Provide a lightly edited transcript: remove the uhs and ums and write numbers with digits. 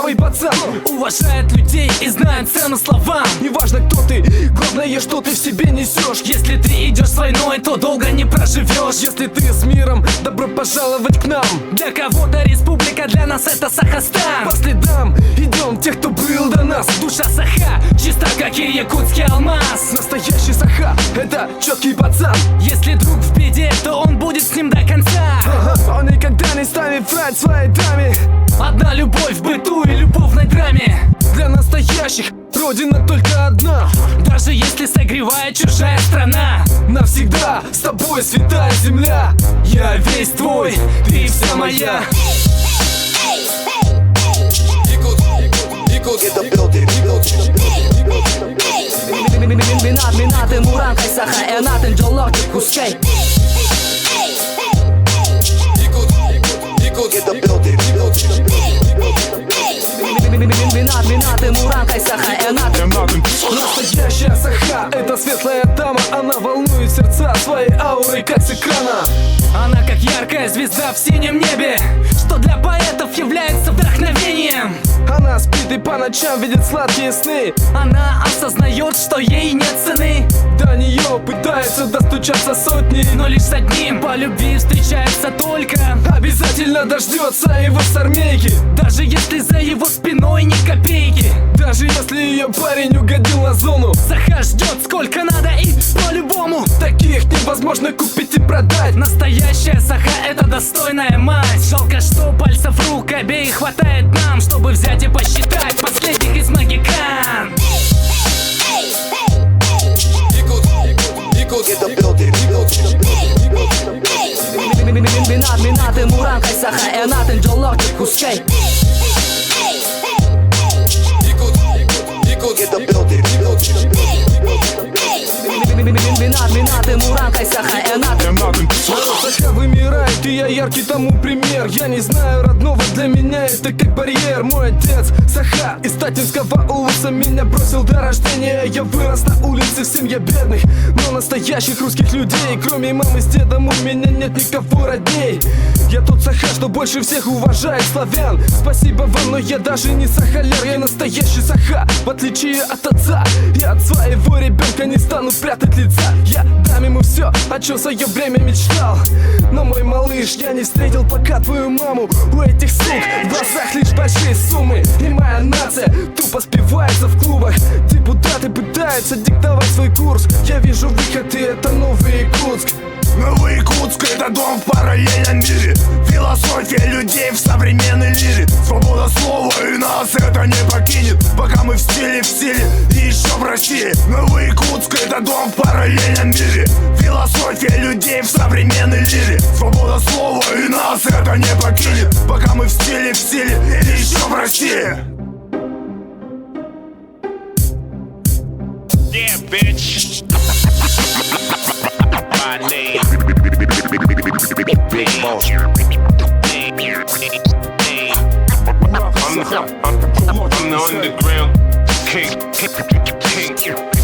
клевый пацан, уважает людей и знает цену словам. неважно кто ты, главное, что ты в себе несешь. Если ты идешь с войной, то долго не проживешь. Если ты с миром, добро пожаловать к нам. Для кого-то республика, для нас это Сахастан. По следам идем тех, кто был до нас. Душа Саха, чиста как и якутский алмаз. Настоящий Саха, это четкий пацан. Если друг в беде, то он будет с ним до конца. Он никогда не станет врать своей даме. Одна любовь в быту и любовной драме. Для настоящих родина только одна. Даже если согревает чужая страна. Навсегда с тобой святая земля. Я весь твой, ты вся моя. Minate murankai saha enaten jolokti kuskei. Minate murankai saha enaten. Настоящая Саха, это светлая дама. Она волнует сердца своей аурой, как с экрана. Она как яркая звезда в синем небе, что для поэтов является вдохновением. Она спит и по ночам видит сладкие сны. Она осознает, что ей нет цены. До нее пытаются достучаться сотни, Но лишь с одним по любви встречается только. обязательно дождется его с армейки. Даже если за его спиной ни копейки. Даже если ее парень угодил на зону. Саха ждет сколько надо и по-любому. Таких невозможно купить и продать. Настоящая Саха это достойная мать. Жалко, что пальцев рук обеих хватает нам, чтобы взять и посчитать последних из магикан. Minate murankai saha enaten jolokti kuskei. Minate murankai saha enaten. Саха вымирает, и я яркий тому пример. Я не знаю родного, для меня это как барьер. Мой отец Саха из Татинского улуса меня бросил до рождения. Я вырос на улице в семье бедных, но настоящих русских людей. Кроме мамы с дедом у меня нет никого родней. Я тот Саха, что больше всех уважает славян. Спасибо вам, но я даже не сахаляр. Я настоящий Саха, в отличие от отца. Я от своего ребенка не стану прятать лица. Я дам ему все, о чем в свое время мечтал. Но мой малыш, я не встретил пока твою маму. У этих сук в глазах лишь большие суммы. И моя нация тупо спивается в клубах. Депутаты пытаются диктовать свой курс. Я вижу выход, и это новый Якутск. Новый Якутск — это дом в параллельном мире. Философия людей в современной лире. Свобода слова, и нас это не покинет, пока мы в силе и еще в России. Новый Якутск — это дом в параллельном мире. Философия людей в современной лире. Свобода слова, и нас это не покинет, пока мы в силе и еще в России. Yeah, bitch. My name. Big Boss. I'm the underground king.